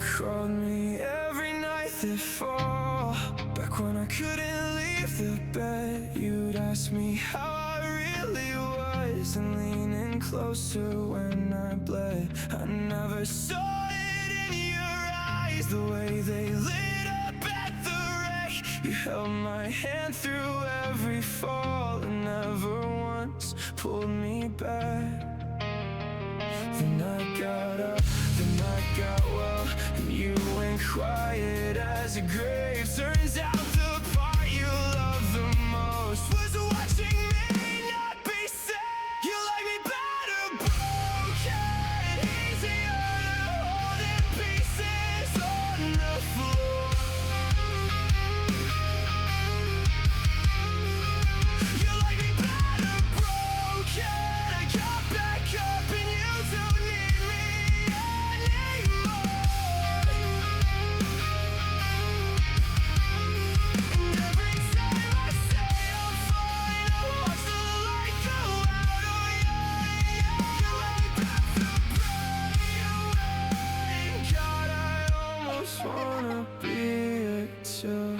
called me every night that fall. Back when I couldn't leave the bed, you'd ask me how I really was, and lean in closer when I bled. I never saw it in your eyes, the way they lit up at the wreck. You held my hand through every fall and never once pulled me back. Then I got up, then I got well, and you went quiet as a grave. Turns out the part you loved the most was watching me not be safe. You like me better broken, easier to hold in pieces on the floor. You like me better broken, I got back up and you don't need me anymore. And every time I say I'm fine, I watch the light go out. Oh yeah, yeah. You ain't about to pray away. God, I almost wanna be it too.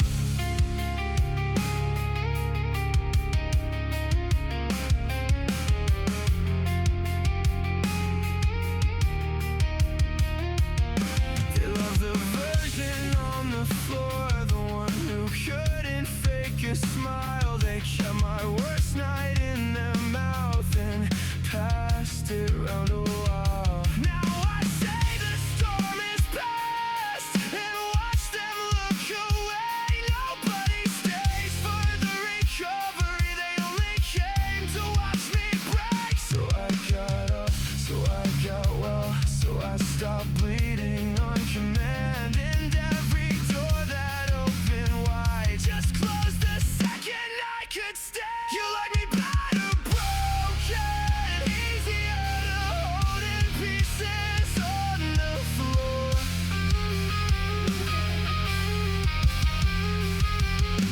They love the version on the floor, the one who couldn't fake a smile. They kept my worst night in their mouth and passed it round a while. Now I say the storm is past and watch them look away. Nobody stays for the recovery, they only came to watch me break. So I got up, so I got well, so I stopped bleeding on command. And every door that opened wide just closed the second I could stand. You like me better broken, easier to hold in pieces on the floor.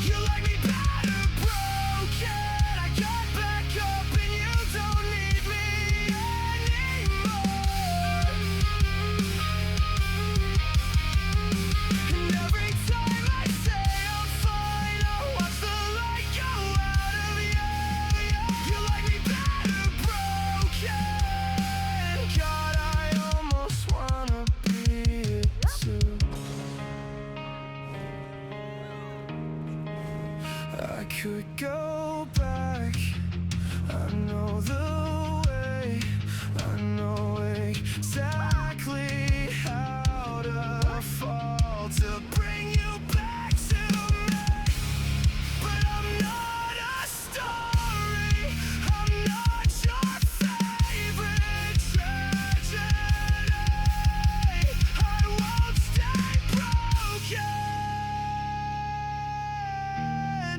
You like me better broken, I got back up and you don't need me anymore. And every time I say I'm fine, I watch the light go out of you. You like me better broken. God, I almost wanna be it too. I could go back, I know the way, I know exactly how to fall to bring you back to me. But I'm not a story, I'm not your favorite tragedy. I won't stay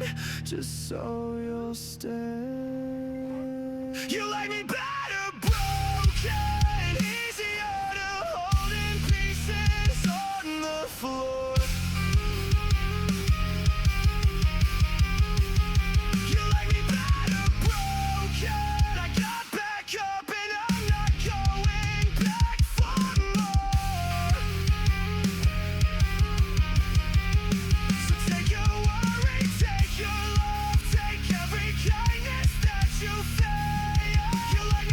broken, just so you'll stay. You like me better broken, easier to hold in pieces on the floor. You like me better broken, I got back up and I'm not going back for more. So take your worry, take your love, take every kindness that you feel. You like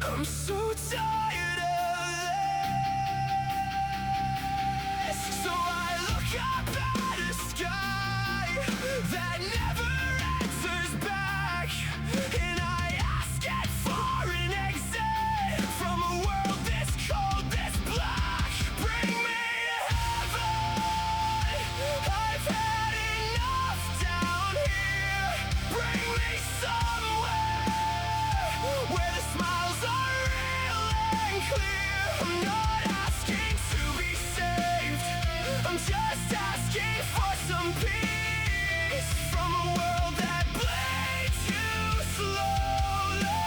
I'm so tired of this. So I look up at a sky that never answers back, and I ask it for an exit from a world this cold, this black. Bring me to heaven. I've had enough down here. Bring me somewhere where the smiles are real and clear. I'm not asking to be saved, I'm just asking for some peace from a world that bleeds too slowly.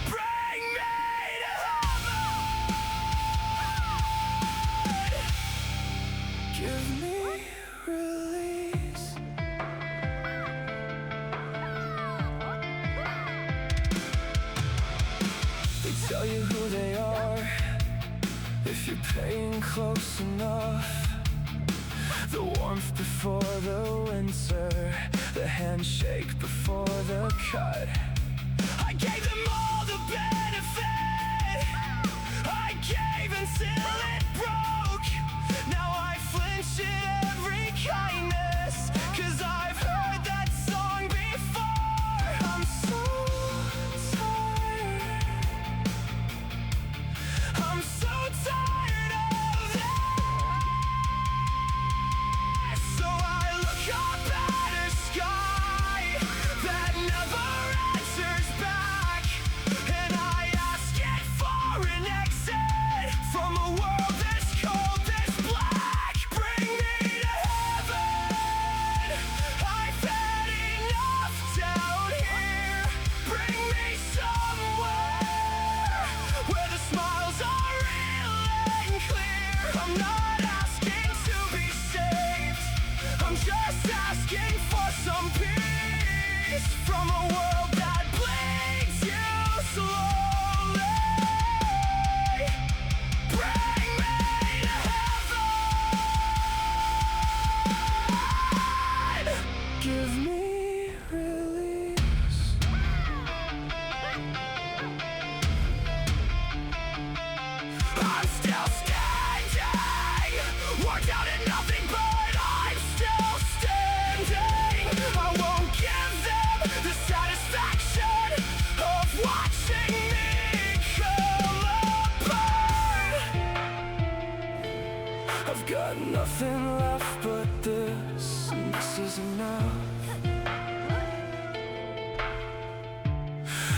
Bring me to heaven. Give me release. They tell you who they are if you're paying close enough. The warmth before the winter, the handshake before the cut. I gave them all the benefit, I gave until it broke. Now I flinch at every kindness, 'cause I've heard that song before. I'm so tired, I'm so tired of this. So I look up at a sky that never answers back, and I ask it for an exit from a world this cold, this black. Bring me to heaven. I've had enough down here. Bring me somewhere where the smiles are real and clear. I'm not asking to be saved, I'm just asking for some peace from a world that bleeds you slowly. Bring me to heaven. Give me release. I'm still standing, worked out at nothing, but I'm still standing. I won't give them the satisfaction of watching me come apart. I've got nothing left but this, and this is enough.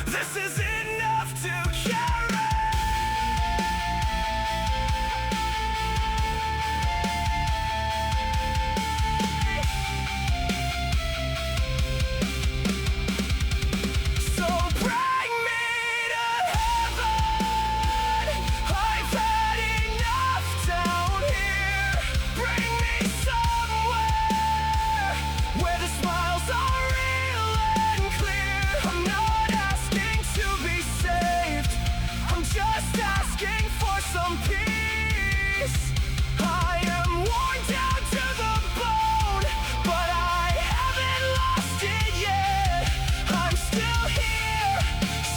This is enough to carry. So bring me to heaven. I've had enough down here. Bring me somewhere where the smiles are real and clear. I'm not asking to be saved, I'm just asking for some peace. I am worn down to the bone, but I haven't lost it yet. I'm still here,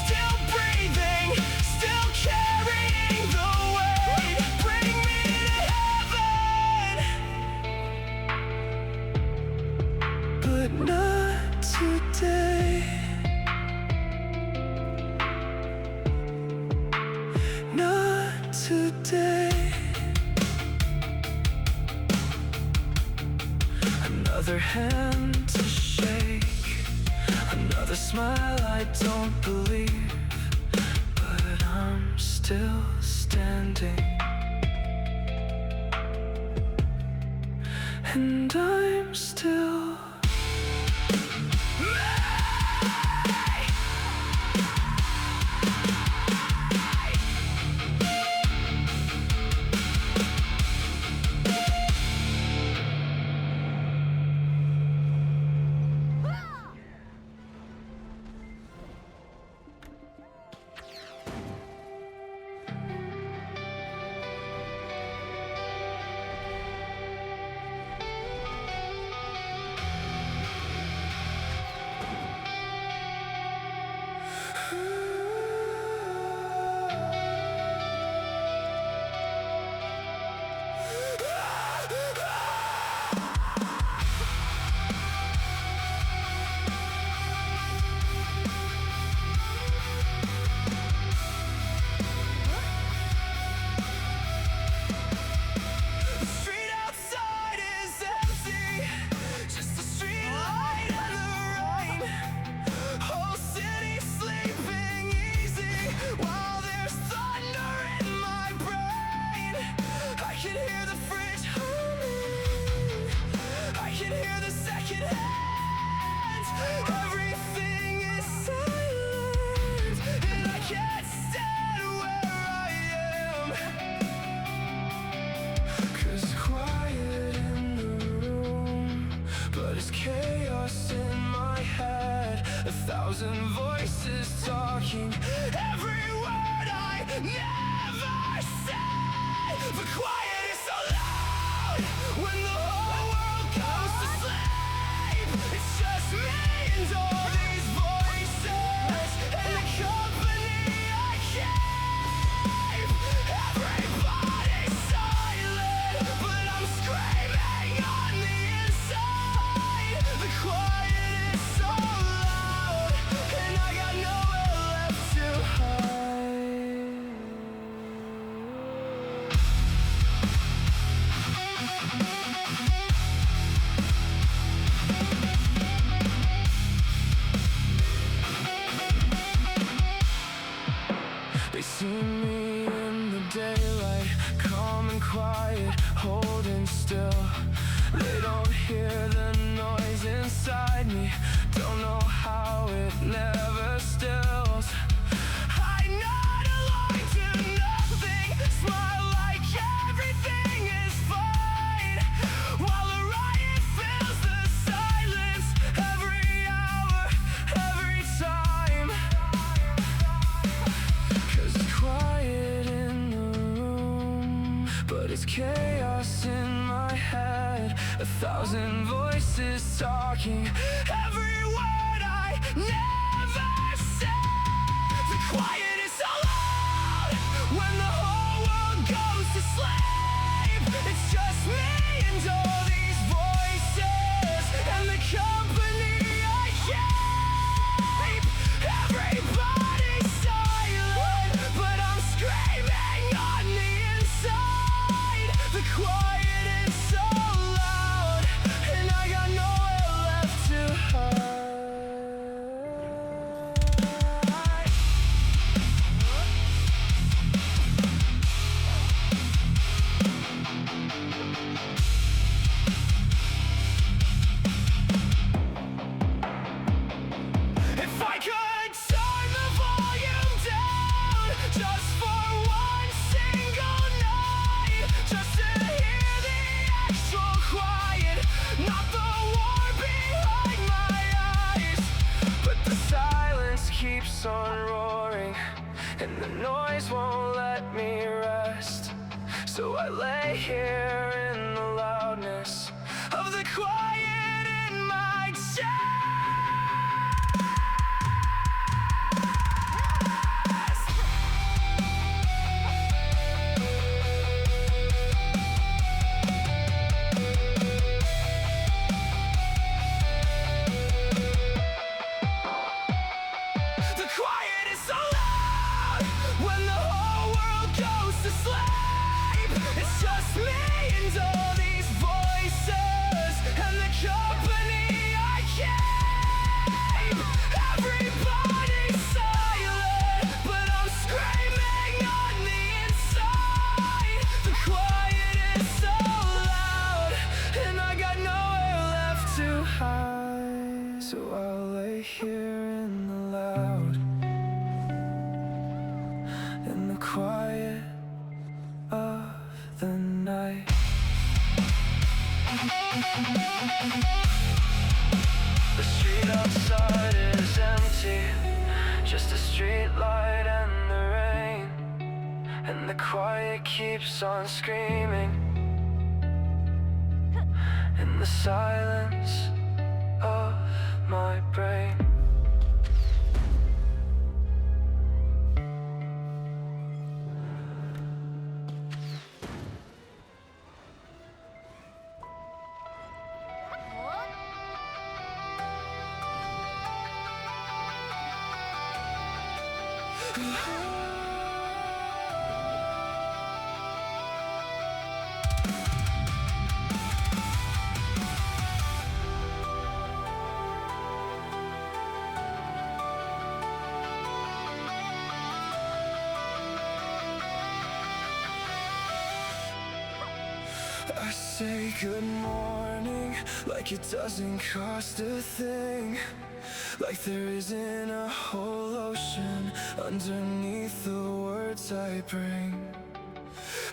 still breathing, still carrying the weight. Bring me to heaven, but not today. Not today. Another hand to shake, another smile I don't believe, but I'm still standing, and I'm still 1,000 voices talking, every word I never said. The quiet is so loud when the whole world goes to sleep. It's just me and all these voices and the company I keep. Everybody's silent, but I'm screaming on the inside. The quiet is so loud, and I got nowhere left to hide. They see me in the daylight, calm and quiet, holding still. They don't hear the noise inside me, don't know how it never stills. I nod along to nothing, smile like everything is fine, while the riot fills the silence every hour, every time. 'Cause it's quiet in the room, but it's chaos in my head. 1,000 voices talking, every word I never said. The quiet is so loud when the whole world goes to sleep. It's just me and all these voices and the company I keep. Everybody's silent, but I'm screaming on the inside. The quiet is so loud, and I got nowhere left to hide. If I could turn the volume down just for one single night, just to hear the actual quiet, not the war behind my eyes. But the silence keeps on roaring, and the noise won't let me rest. So I lay here in the loudness of the quiet in my chest. The quiet is so loud when the whole world goes to sleep. It's just me and all these voices and the company I keep. Everybody's silent, but I'm screaming on the inside. The quiet is so loud, and I got nowhere left to hide. So I'll lay here in the loud, in the quiet of the night. The street outside is empty, just a street light and the rain, and the quiet keeps on screaming in the silence of my brain. I say good morning like it doesn't cost a thing, like there isn't a whole ocean underneath the words I bring.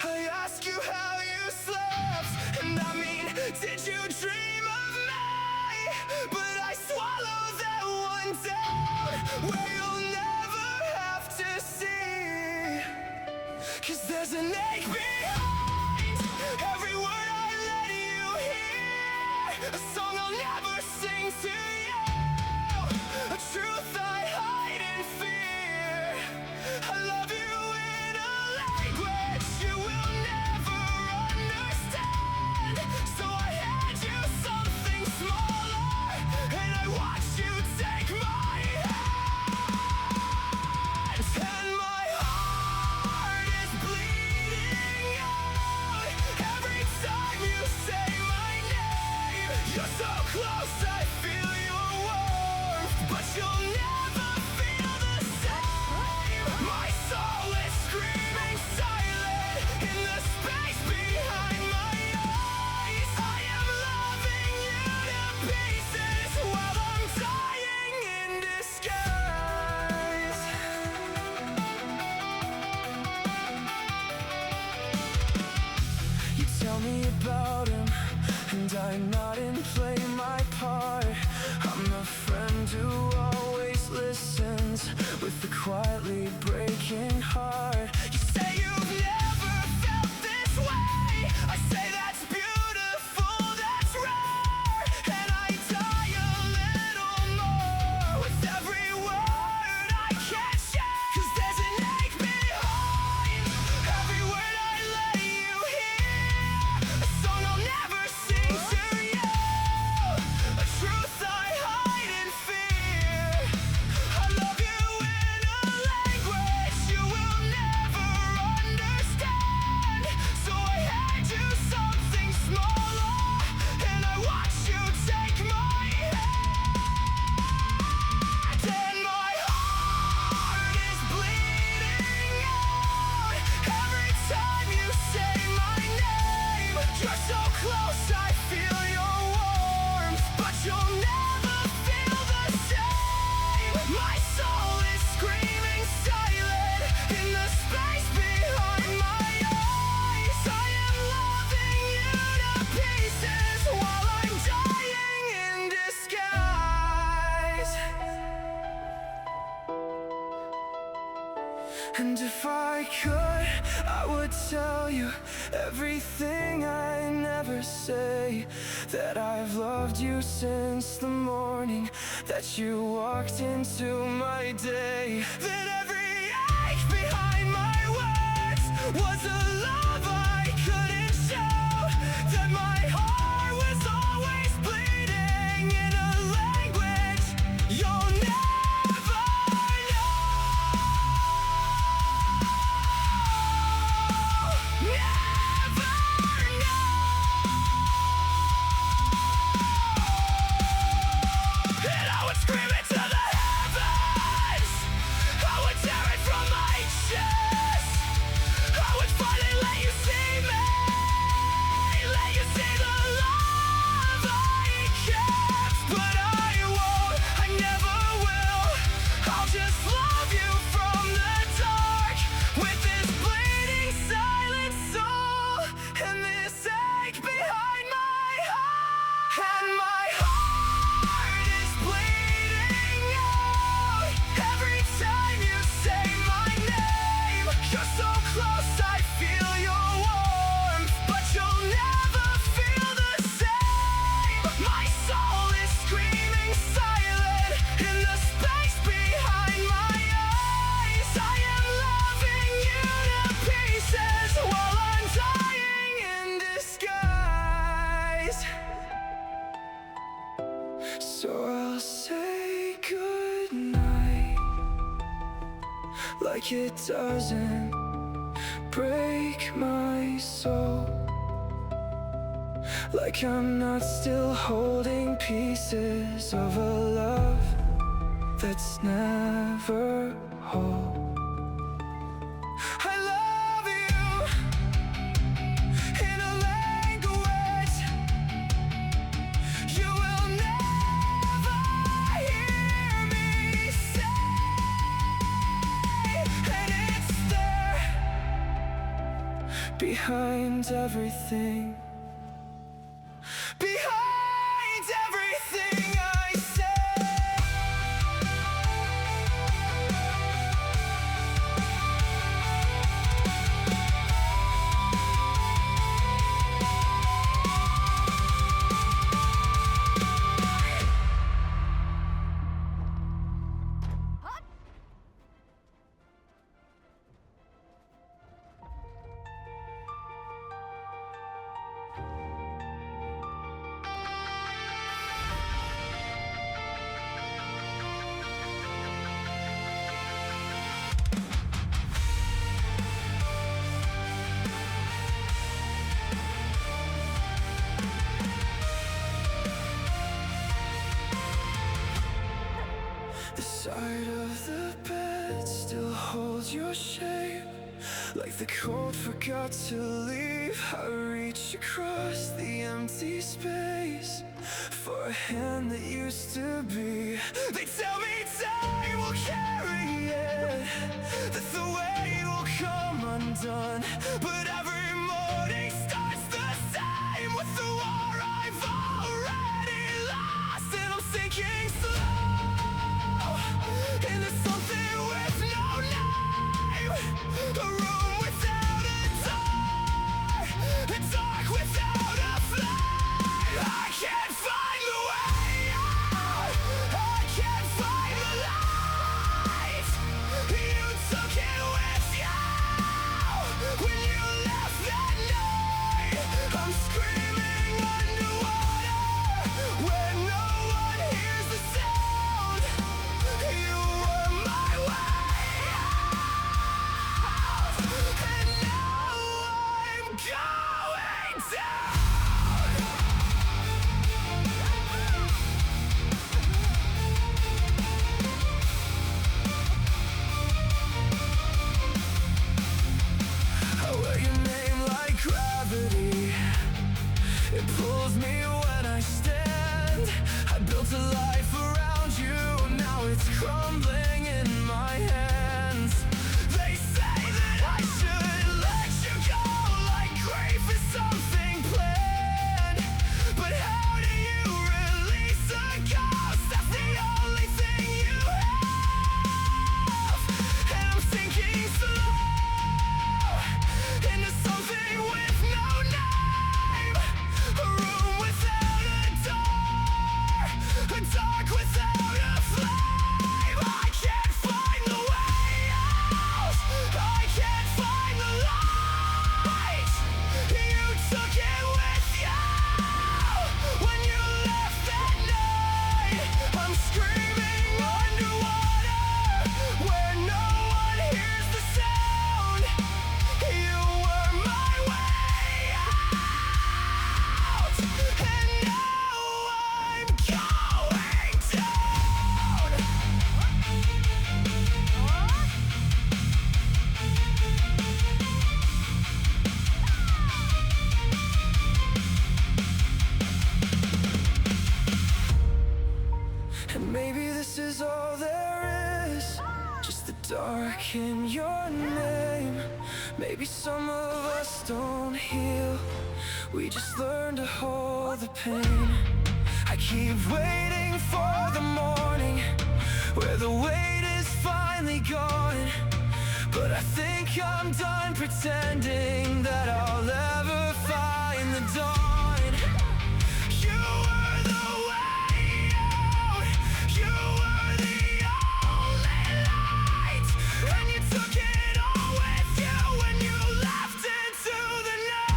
I ask you how you slept, and I mean, did you dream of me? But I swallow that one day. broken heart. You say you've never felt this way. I say that's beautiful, that's rare. And I die a little more with every word I can't share. 'Cause there's an ache behind every word I let you hear. A song I'll never sing to you, a truth I hide in fear. I love you in a language you will never understand. So I hand you something smaller, and I watch you take my hand. And my heart is bleeding out every time you say my name. You're so close, I feel your warmth, but you'll never feel the same. My soul is screaming silent in the space behind my eyes. I am loving you to pieces while I'm dying in disguise. And if I could, I would tell you everything I never say. That I've loved you since the morning that you walked into my day. That every ache behind my words was a love I couldn't show. That my heart was always bleeding in a language you'll never know. Never know. And I would scream it to the heavens. I would tear it from my chest. I would finally let you see me. Let you see the love I kept. But I won't, I never will. I'll just love you from the dark with this bleeding silent soul and this ache behind my heart. And my heart is bleeding out every time you say my name. You're so close, I feel your warmth, but you'll never feel the same. My soul is screaming silent in the space behind my eyes. I am loving you to pieces while I'm dying in disguise. So I'll say goodnight, like it doesn't break my soul, like I'm not still holding pieces of a love that's never whole. I love you in a language you will never hear me say. And it's there behind everything. Behind everything I say. The side of the bed still holds your shape, like the cold forgot to leave. I reach across the empty space for a hand that used to be. They tell me time will carry it, that the weight will come undone. But every morning starts the same with the war I've already lost. And I'm sinking slow into something with no name. dark in your name. Maybe some of us don't heal, we just learn to hold the pain. I keep waiting for the morning where the weight is finally gone, but I think I'm done pretending that I'll ever find the dawn. You were the way out, you were the only light, and you took it all with you when you left into the night.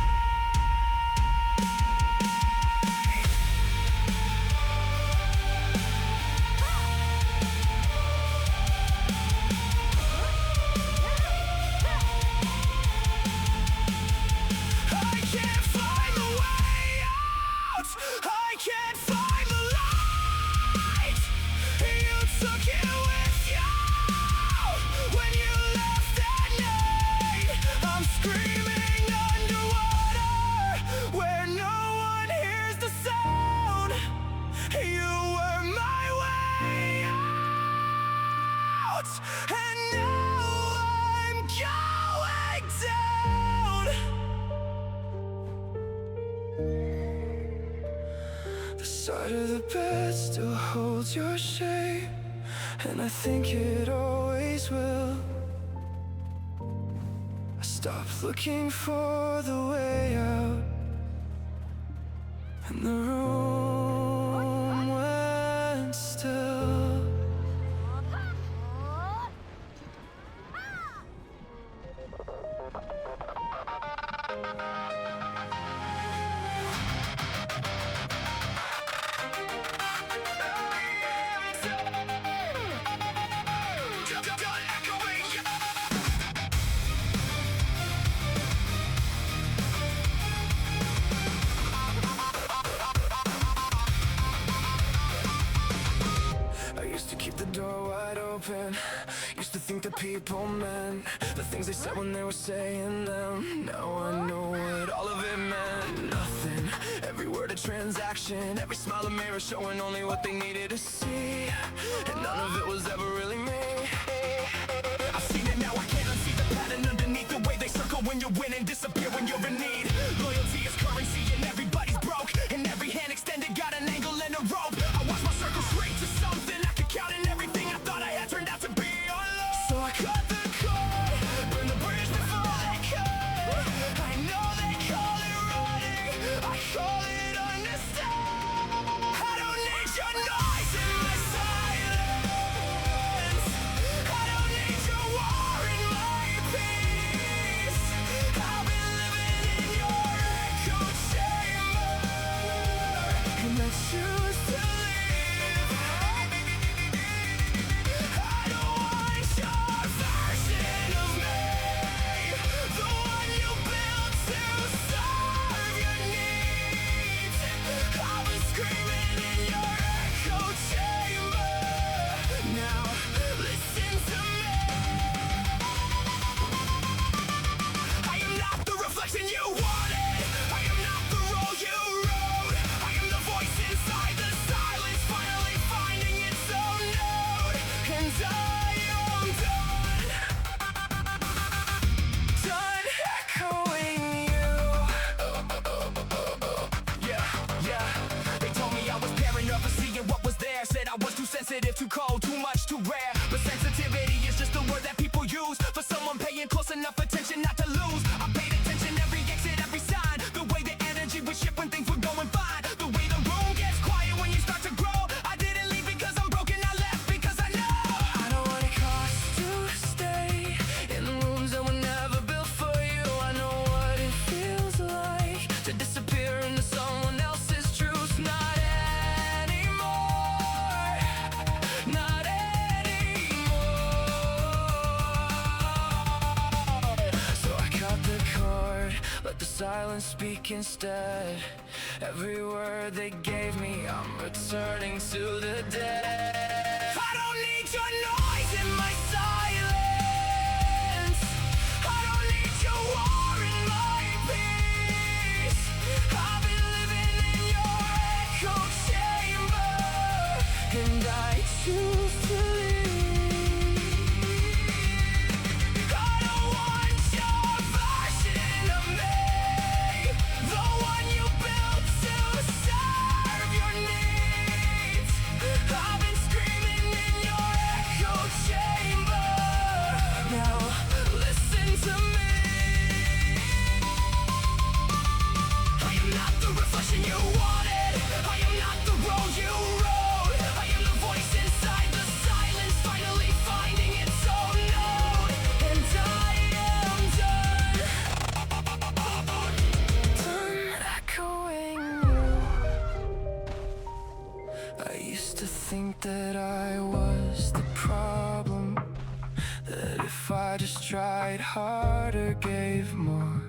I can't find the way out, I can't find the light. You took it with you when you left that night. I'm screaming underwater where no one hears the sound. You were my way out, and now I'm going down. The side of the bed still holds your shape, and I think it always will. I stopped looking for the way out, and the room went still. I used to keep the door wide open, used to think that people meant the things they said when they were saying them. Now I know what all of it meant. Nothing, every word a transaction, every smile a mirror showing only what they needed to see, and none of it was ever really me. I've seen it now, I can't unsee the pattern underneath, the way they circle when you win and disappear when you're in need. Loyalty is currency and everybody's broke, and every hand extended got an angle and a rope. I watched my circle shrink to something I could count, and everything I thought I had turned out to be unloved. So I cut the cord, burned the bridge before they could. I know they call it running, I call it understand. I don't need your noise in my silence, I don't need your war in my peace. I've been living in your echo chamber, and I choose to leave. I don't want your version of me, the one you built to serve your needs. I was screaming in your echo chamber. Now listen to me. I am not the reflection you wanted, I am not the role you wrote. I am the voice inside the silence, finally finding its own note. And I am done echoing you. Yeah, they told me I was paranoid for seeing what was there, said I was too sensitive, too cold, too much, too rare. But sensitivity is just a word that people use for someone paying close enough attention not to lose. I paid attention every exit, every sign, the way the energy would shift when things were going fine, the way the room gets quiet when you start to grow. I didn't leave because I'm broken, I left because I know I know what it costs to stay in the rooms that were never built for you. I know what it feels like to disappear into someone else's truth. Not anymore, not anymore. So I cut the cord, let the silence speak instead. Every word they gave me, I'm returning to the dead. I don't need your noise in my silence, I don't need your war in my peace. I've been living in your echo chamber, and I choose to leave. tried harder, gave more,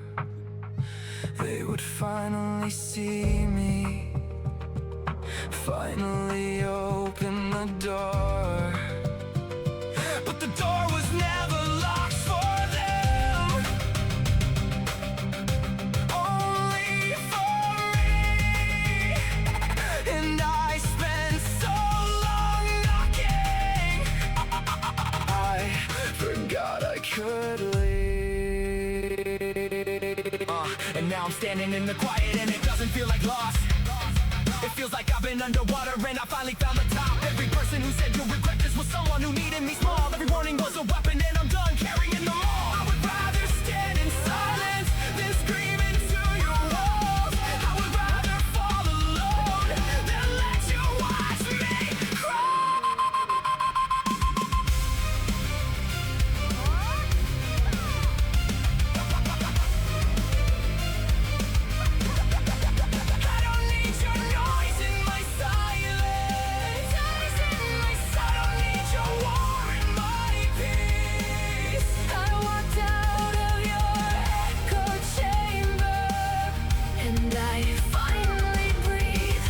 they would finally see me, finally open the door. But the door was never locked for them, only for me. And I spent so long knocking, I forgot I could leave. And now I'm standing in the quiet and it doesn't feel like loss. It feels like I've been underwater and I finally found the top. Every person who said you'll regret this was someone who needed me small. Every warning was a weapon and I'm done carrying them all. I would rather stand in silence than scream into your walls. I would rather fall alone than let you watch me cry. I don't need your noise in my silence. I don't need your war in my peace. I walked out of your echo chamber and I finally breathe.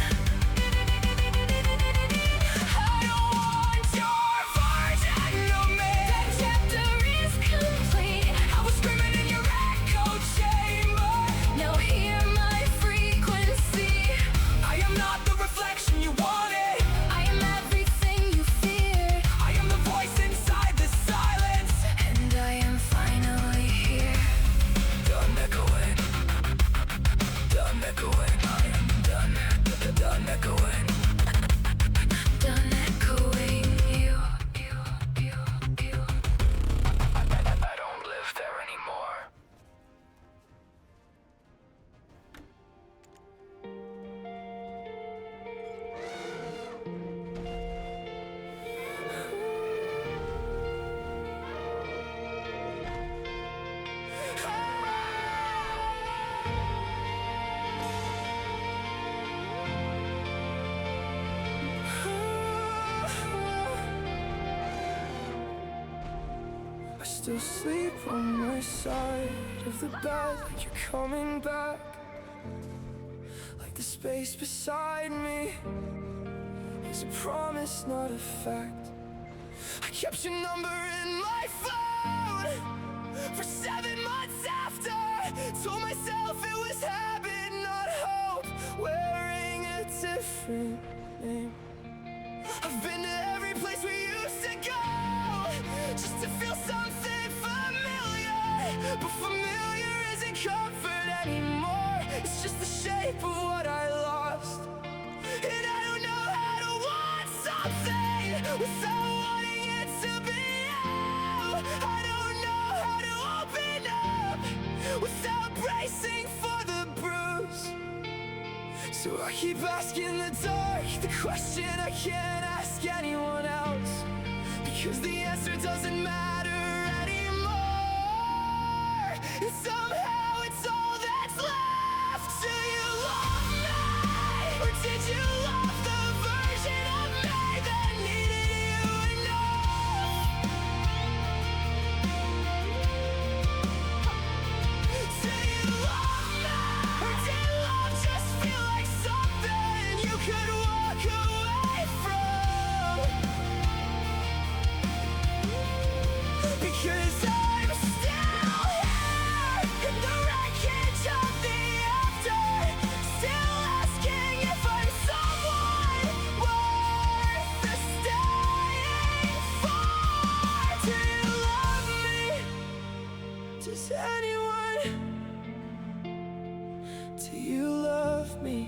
I don't want your version of me. That chapter is complete. I was screaming in your echo chamber. Now hear my frequency. I am not the reflection you wanted. I am everything you feared. I am the voice inside the silence, and I am finally here. Done echoing. Done echoing. I am done. Done echoing. Done echoing you. I don't live there anymore. I still sleep on my side of the bed, like you're coming back, like the space beside me is a promise, not a fact. I kept your number in my phone for 7 months after. Told myself it was habit, not hope, wearing a different name. I've been to every place we used to go just to feel something familiar, but familiar isn't comfort anymore. It's just the shape of what I lost, and I don't know how to want something without wanting it to be out. I don't know how to open up without bracing for the bruise. So I keep asking the dark the question I can't ask anyone else, because the answer doesn't matter anymore. And somehow it's all that's left. Do you love me? Or did you love the version of me that needed you enough? Do you love me? Or did love just feel like something you could walk away from? Because I'm still here in the wreckage of the after, still asking if I'm someone worth the staying for. Do you love me? Does anyone? Do you love me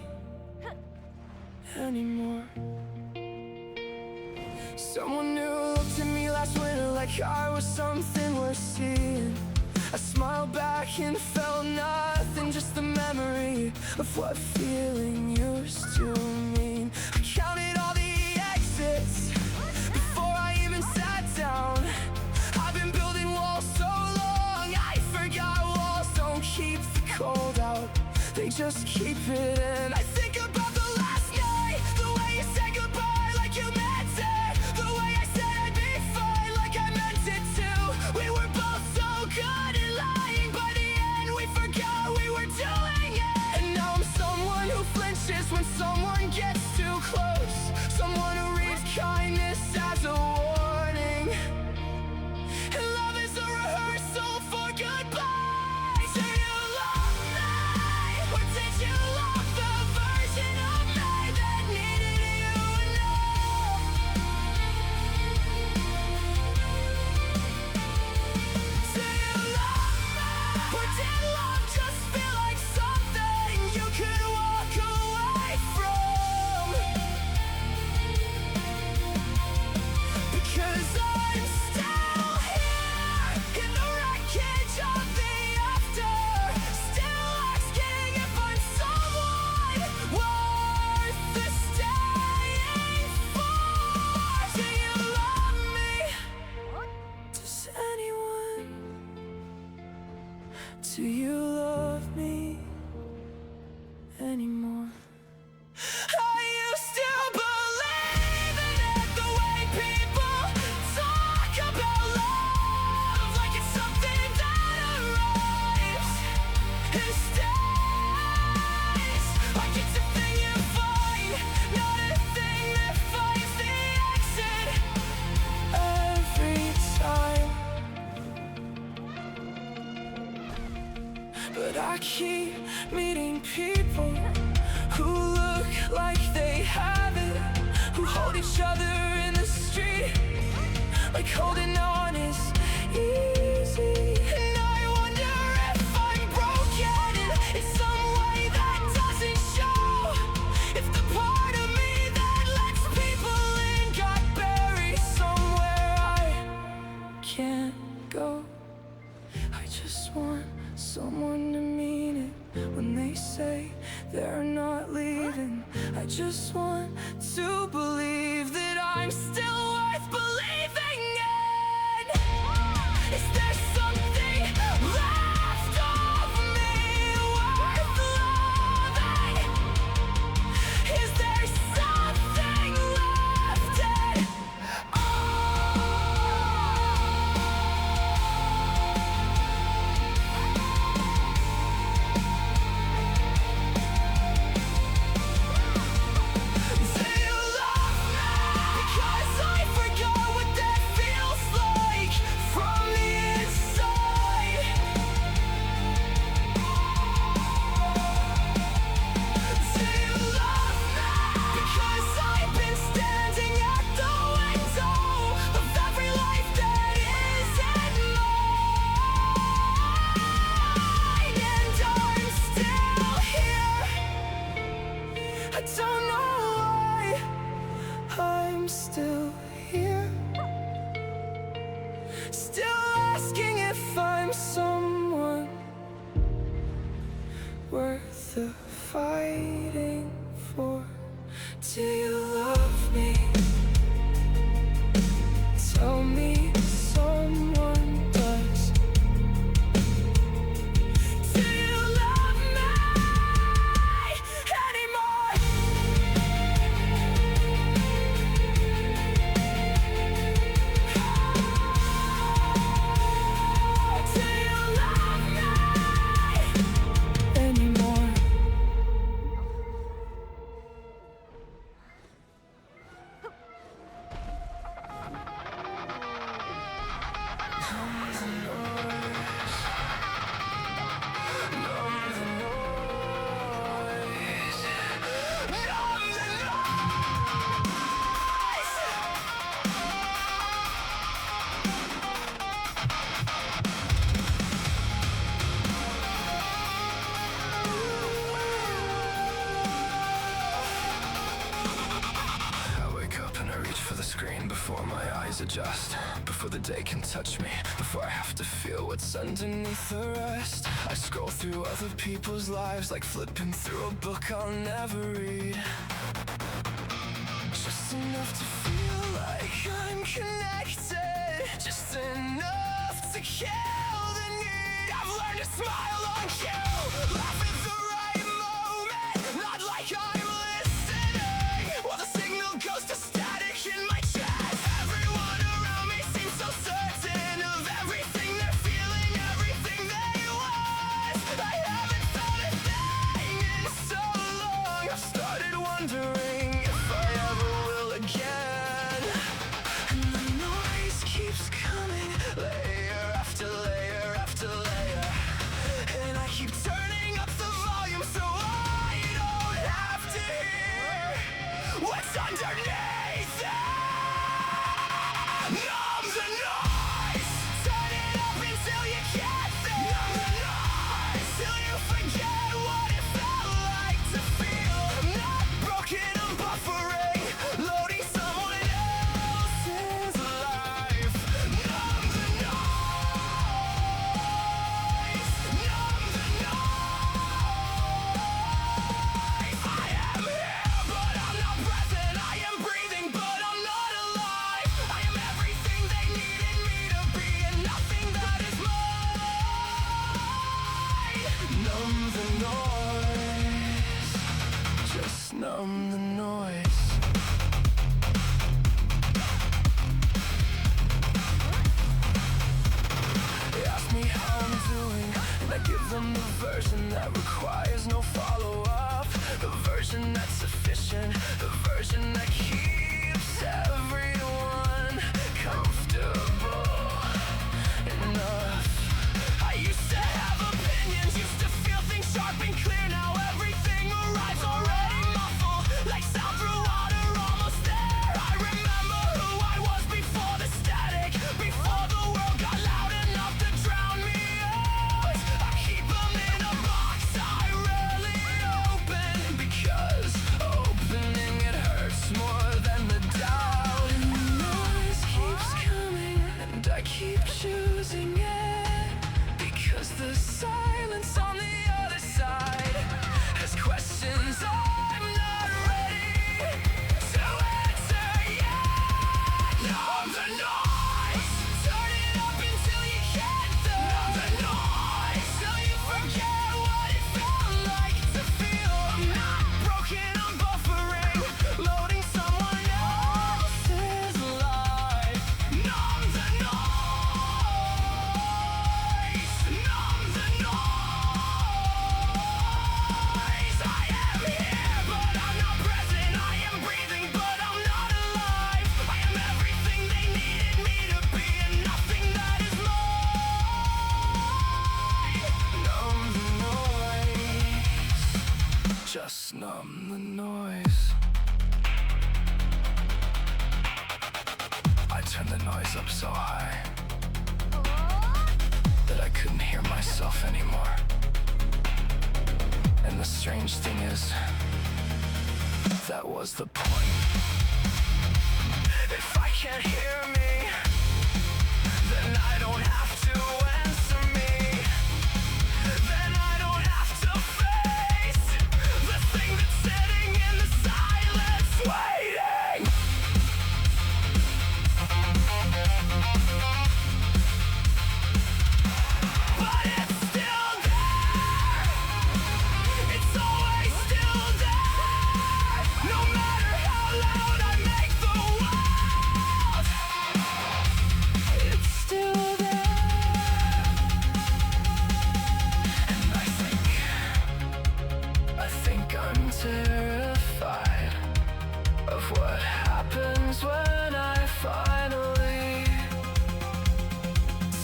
anymore? Someone new looked at me last winter like I was something worth seeing. I smiled back and felt nothing, just the memory of what feeling used to mean. I counted all the exits before I even sat down. I've been building walls so long, I forgot walls don't keep the cold out, they just keep it in. I think about the last night, the way you said goodbye like you meant it, the way I said I'd be fine like I meant it too. We were both so Do you love me anymore? I used to believe in it, the way people talk about love, like it's something that arrives and stays, like it's a thing you find, not a thing that finds the exit every time. But I keep meeting people who look like they have it, who hold each other in the street, like holding on is easy. And I wonder if I'm broken in some way that doesn't show, if the part of me that lets people in got buried somewhere I can't go. I just want someone to mean it when they say they're not leaving. I just want to believe that I'm still worth believing in. Is there something left of me worth loving? Is there something left at I don't know why I'm still here, still asking if I'm someone worth the fighting for. Do you love me? Tell me someone does. Do you love me anymore? Do you love me anymore? Before my eyes adjust, before the day can touch me, before I have to feel what's underneath the rest. I scroll through other people's lives like flipping through a book I'll never read, just enough to feel like I'm connected, just enough to kill the need. I've learned to smile on cue, laugh at the right moment, not like I'm listening, while the signal goes to static in my chest. Everyone around me seems so certain of everything they're feeling, everything they want. I haven't felt a thing in so long, I've started wondering if I ever will again. And the noise keeps coming, layer after layer after layer, and I keep turning up the version that requires no follow-up, the version that's sufficient, the version that keeps everyone comfortable enough. I used to have opinions, used to feel things sharp and clear. Now everything arrives already muffled, like sound through water, almost there. I remember who I was before the static, before the world got loud enough to drown me out. I keep them in a box I rarely open, because opening it hurts more than the doubt. And the noise keeps coming, and I keep choosing it, because the silence on the other side has questions I'm not ready to answer yet. Numb the noise, turn it up until you can't numb the noise, till you forget what it felt like to feel. I'm not broken, I'm buffering, loading someone else's life. Numb the noise, numb the noise. I am here, but I'm not present. I am breathing, but I'm not alive. I am everything they needed me to be, and nothing that is mine. Numb the noise, just numb the noise. I turned the noise up so high that I couldn't hear myself anymore. And the strange thing is, that was the point. If I can't hear me, then I don't have to answer me. Then I don't have to face the thing that's sitting in the silence, waiting. But it's still there. It's always still there. No matter how loud I make the world, it's still there. And I think I'm terrified of what happens when I finally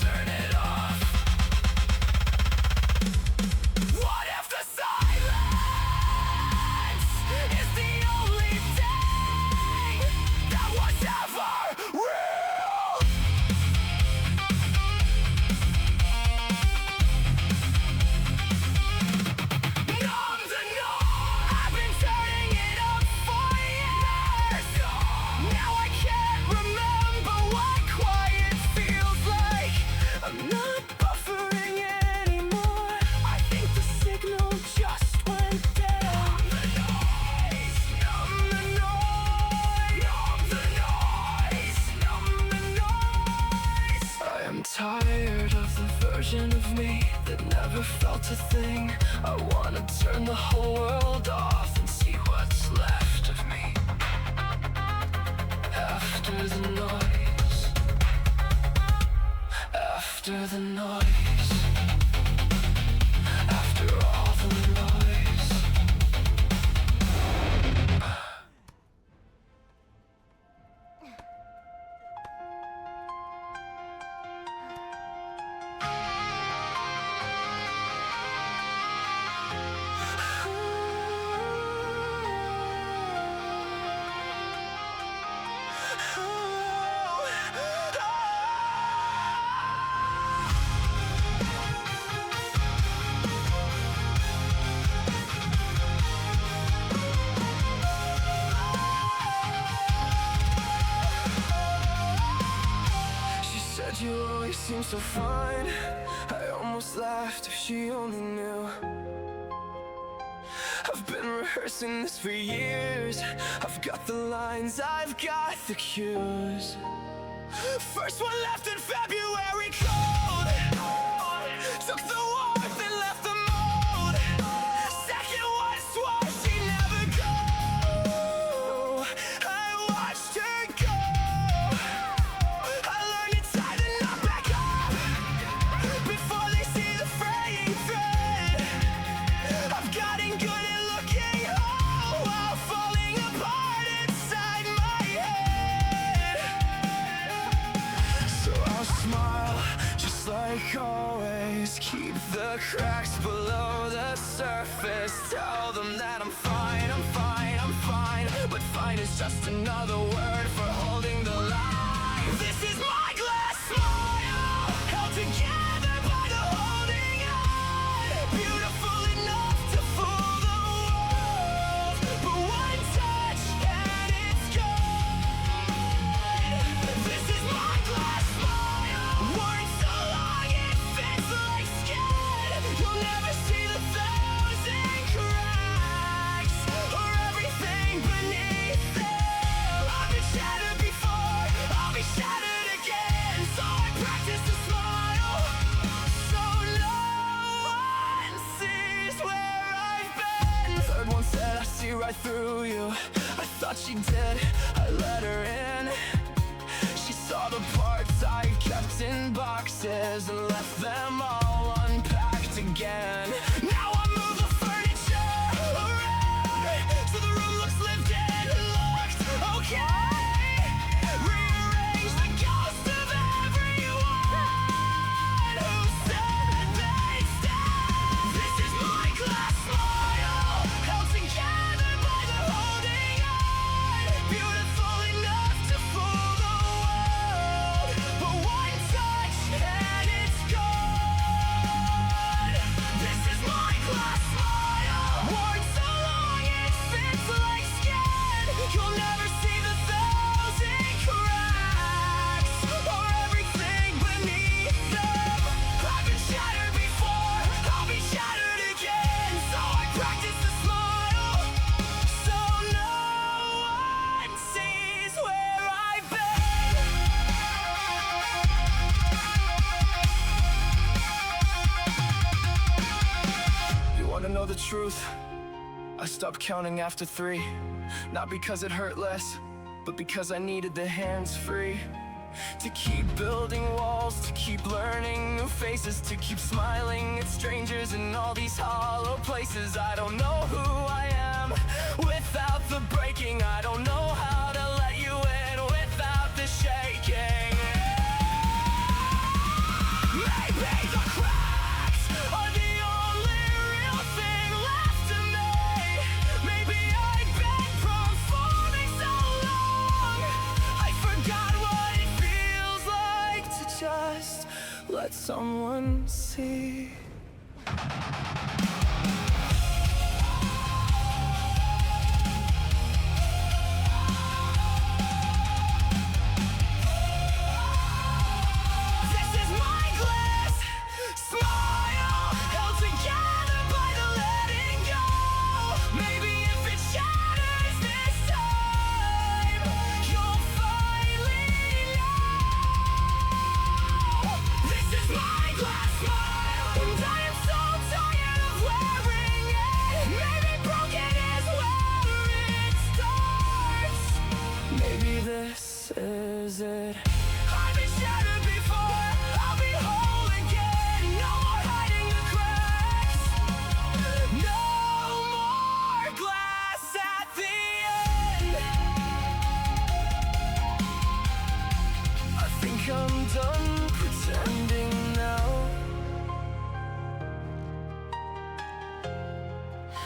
turn it off. What if the silence is the only thing that was ever real? Numb the noise, I've been turning it up for years. Now I can't remember what quiet feels like. I'm not buffering anymore. I think the signal just went dead. Numb the noise, numb the noise, numb the noise, numb the noise. I am tired of the version of me that never felt a thing. I wanna turn the whole world off and see what's left of me after the noise, after the noise, after all the noise. She said you always seem so fine. I almost laughed if she only knew. I've been rehearsing this for years. I've got the lines, I've got the cues. First one left in February cold. Took the warmth and left the mold. Second one swore she'd never go. I watched her go. I learned to tie the knot back up before they see the fraying thread. smile, just like always. Keep the cracks below the surface. Tell them that I'm fine, I'm fine, I'm fine. But fine is just another word for holding the line. This is my glass smile, held together by the holding on. Beautiful enough to fool the world, but one touch and it's gone. This is my glass smile, worn so long it fits like skin. You'll never see the thousand cracks or everything beneath them. I've been shattered before, I'll be shattered again. So I practice to smile, so no one sees where I've been. Third one said, I see right through you. I thought she did, I let her in. She saw the parts I kept in boxes and left them all unpacked again. Now I move the furniture around so the room looks lived in and locked. Okay, rearrange the ghost of everyone who said they'd stay. This is my glass smile, held together by the holding on. Beautiful enough to fool the world, but one touch and it's gone. This is my glass smile, worn so long it fits like skin. You'll never see the thousand cracks or everything beneath them. I've been shattered before, I'll be shattered again. So I practice to smile, so no one sees where I've been. You wanna know the truth? I stopped counting after 3. Not because it hurt less, but because I needed the hands free. To keep building walls, to keep learning new faces, to keep smiling at strangers in all these hollow places. I don't know who I am without the breaking. I don't know how to let you in without the shaking. Maybe the cracks are the only real thing left to me. Maybe I've been performing so long, I forgot what it feels like to just let someone see. This is my glass smile, held together by the letting go. Maybe if it shatters this time, you'll finally know. This is my glass smile, and I am so tired of wearing it. Maybe broken is where it starts. Maybe this is it. I've been shattered before, I'll be whole again. No more hiding the cracks, no more glass at the end. I think I'm done pretending now.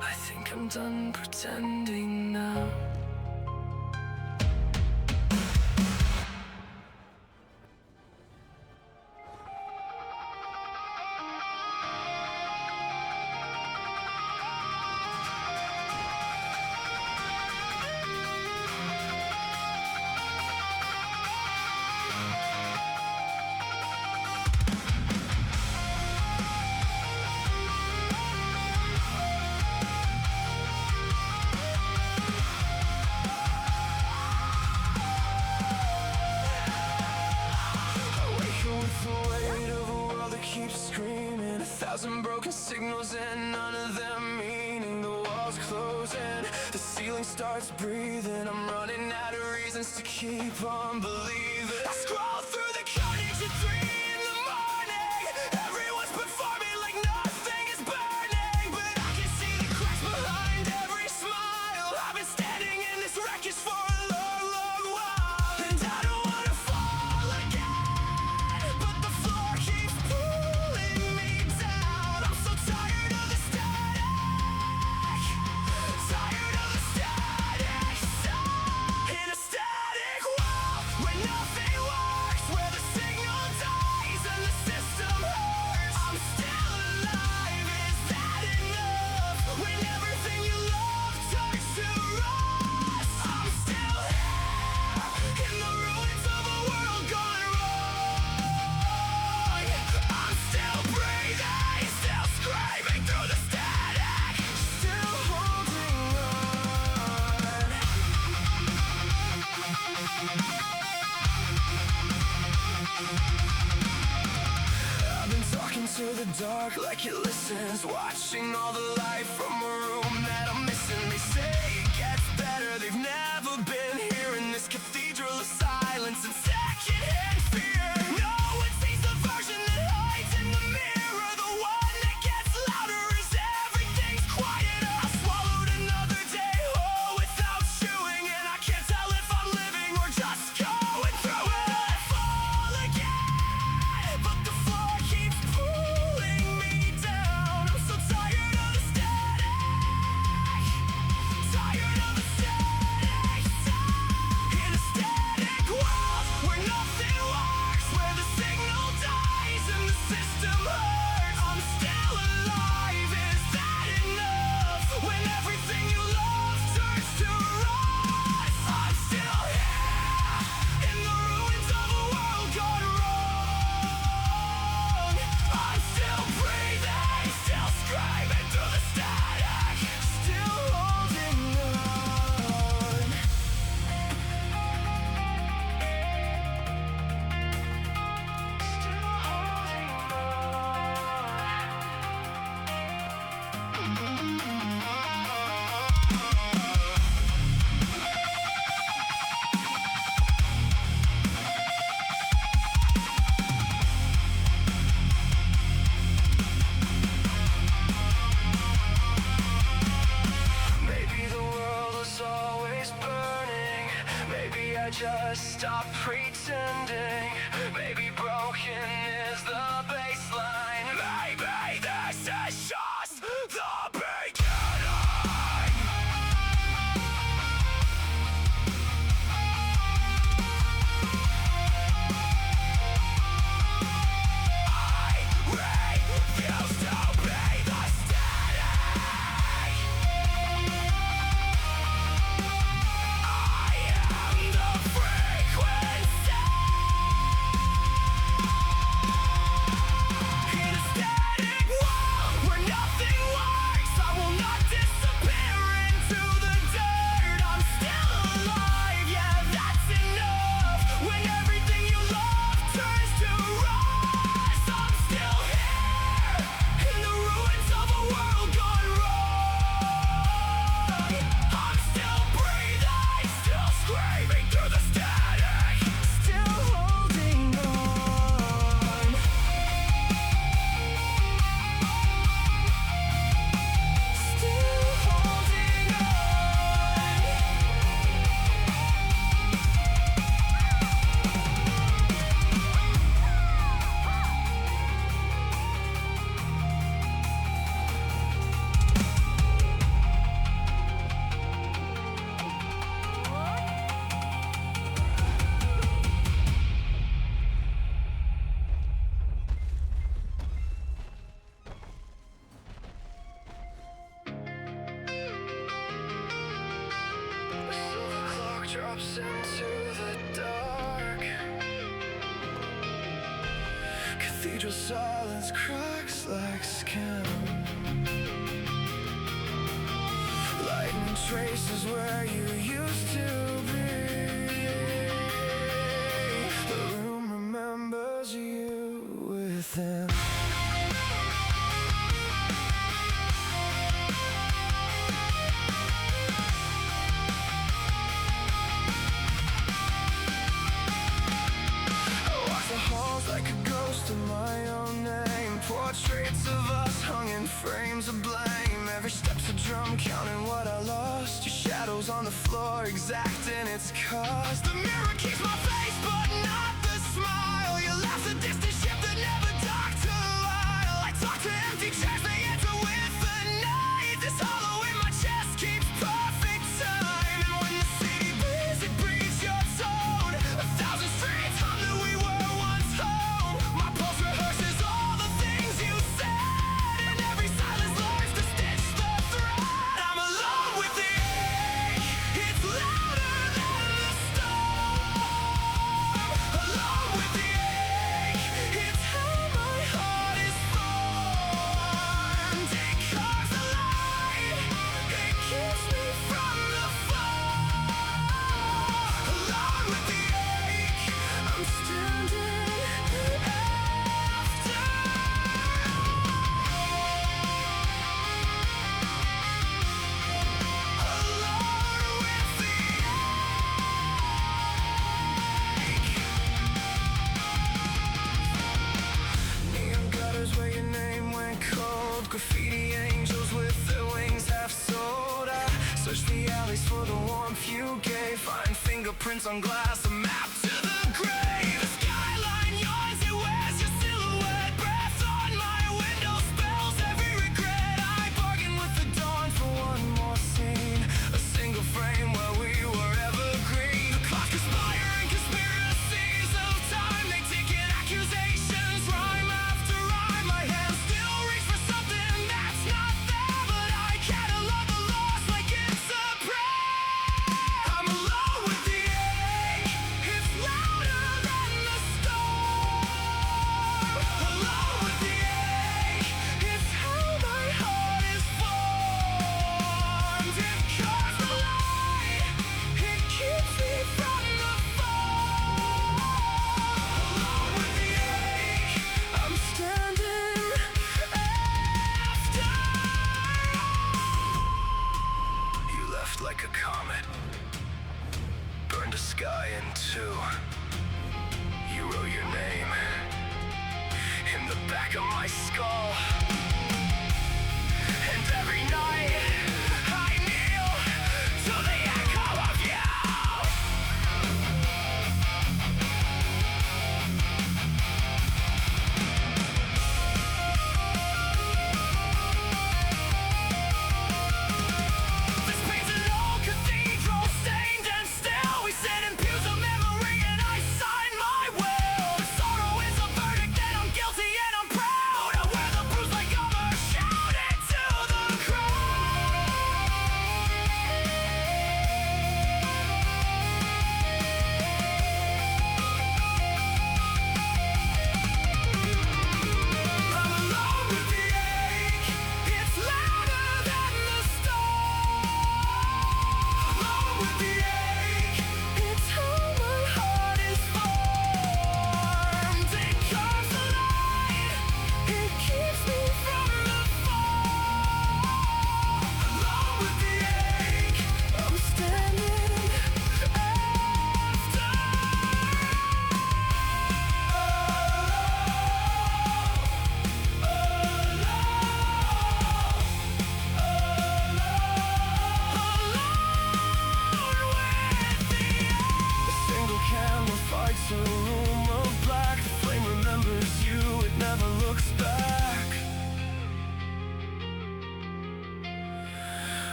I think I'm done pretending now. Thousand broken signals and none of them meaning. The walls closing, the ceiling starts breathing. I'm running out of reasons to keep on believing. I scroll through the carnage at 3 in the morning. Everyone's performing like nothing is burning, but I can see the cracks behind every smile. I've been standing in this wreckage for a long, long while, and I don't wanna fall again, but into the dark like it listens, watching all the light from a room that I'm missing. They say it gets better, they've never been here in this cathedral of silence and secondhand fear. No one sees the version that hides in the mirror, the one that gets louder as everything's quieter. I swallowed another day whole without chewing, and I can't tell if I'm living or just going through it. I fall again, but the floor keeps pulling me down. I'm so tired of the static, tired of the static, in a static world where nothing works, where the signal dies and the system hurts. I'm still alive, is that enough? When everything you love turns to rust, I'm still here, in the ruins of a world gone wrong. I'm still breathing, still screaming through the static, still holding on. Still holding Maybe the world was always burning. Maybe I just stopped pretending. Maybe broken is the baseline. Maybe this is just the beginning. I refuse to be the static. I am the frequency. In a static world where nothing works, I will not disappear into the dirt. I'm still alive, yeah, that's enough. When everything you love turns to rust, I'm still here, in the ruins of a world gone wrong. I'm still breathing, still screaming through the static, still holding on. Still holding on. So the clock drops into the dark. Cathedral silence cracks like skin. Lightning traces where you used to be. The room remembers you within. I walk the halls like a ghost of my own name. Portraits of us hung in frames of blame. Every step's a drum, counting what I lost. Your shadows on the floor, exacting its cost. The mirror keeps my face, but not the smile. You left a distant ship that never docked a while. I talk to empty chairs, they enter with the night. This hollow in my chest keeps perfect time. And when the city bleeds, it breathes your tone. 1,000 streets hum that we were once home. My pulse rehearses all the things you said, and every silence learns to stitch the thread. I'm alone with the ache, it's louder footprints on glass, a map to the grave. The skyline yawns, it wears your silhouette. Breath on my window spells every regret. I bargain with the dawn for one more scene, a single frame where we were evergreen. The clock conspiring conspiracies of time, they take in accusations, rhyme after rhyme. My hands still reach for something that's not there, but I catalog the loss like it's a prayer. I'm alone with the ache, it's louder than the storm. Alone with the ache, it's how my heart is formed. It carves the light, it keeps me from the fall. Alone with the ache, I'm standing after all. You left like a comet, burned the sky in two. You wrote your name in the back of my skull. And every night I kneel to the echo of you. This pain's an old cathedral, stained and still. We sit in pews of memory and I sign my will. The sorrow is a verdict that I'm guilty and I'm proud. I wear the bruise like armor, shout it to the crowd. I'm alone with the ache, it's louder than the storm. Alone with the ache, it's how my heart is formed. It carves the light, it keeps me from the fall. Alone with the ache, I'm standing after. A single candle fights a room of black. The flame remembers you, it never looks back.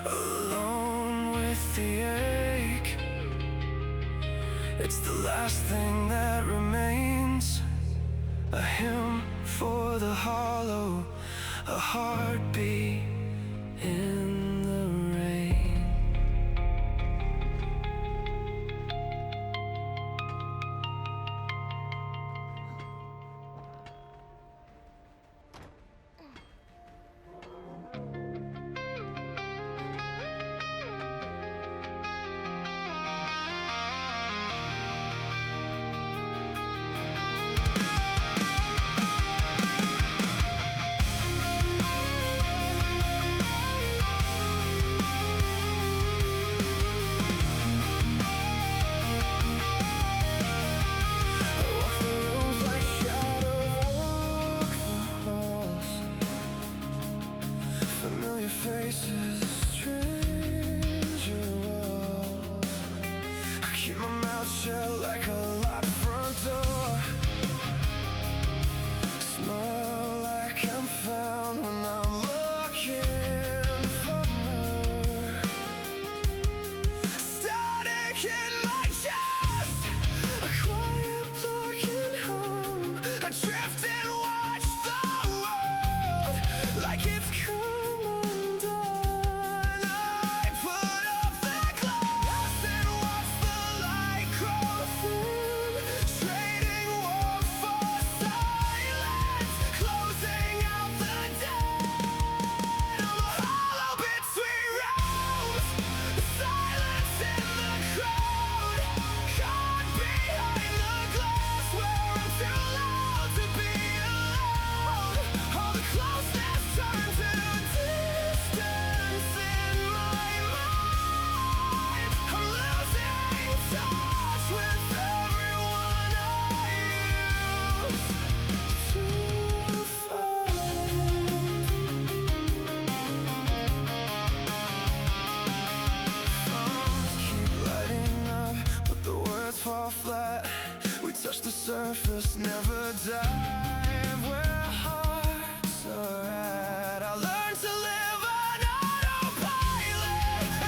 Alone with the ache, it's the last thing that remains. A hymn for the hollow, a heartbeat in the rain. surface never dive where hearts are at. I learned to live on autopilot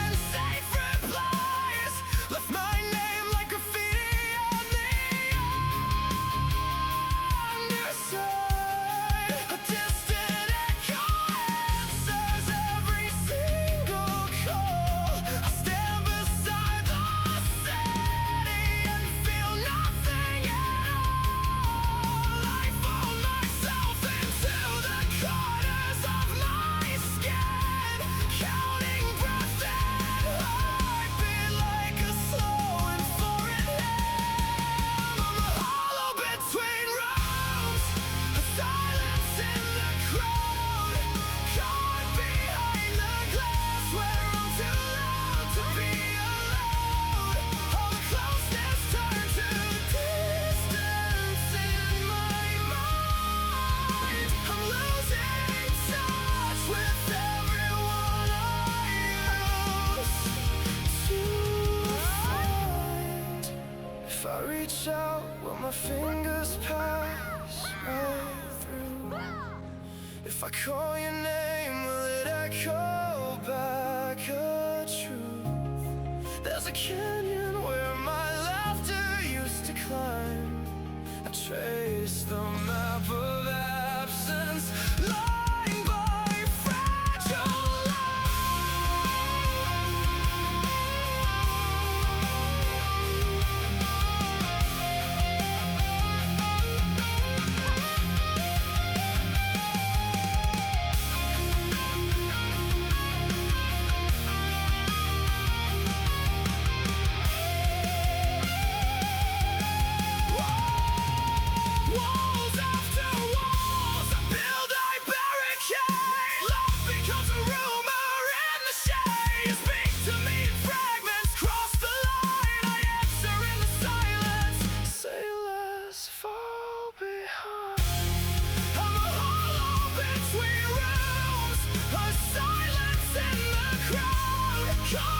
and safe replies left my name like graffiti on the underside. A distant echo answers every single call. I stand beside the city and feel nothing at all. I fold myself into the corners of my skin, counting breath and heartbeat like a slow and foreign hymn. I'm a hollow between rooms, a silence in the crowd, caught behind the glass where I'm too loud to be alone. All the closeness turned to distance in my mind. I'm losing touch with everyone I used to find. If I reach out, will my fingers pass right through? If I call your name, will it echo back a truth? There's a canyon where my laughter used to climb. I trace the map of absence, lying by fragile walls after walls, I build, I barricade. Love becomes a rumor in the shade. You speak to me in fragments, cross the line. I answer in the silence, say less, fall behind. I'm a hollow between rooms, a silence in the crowd.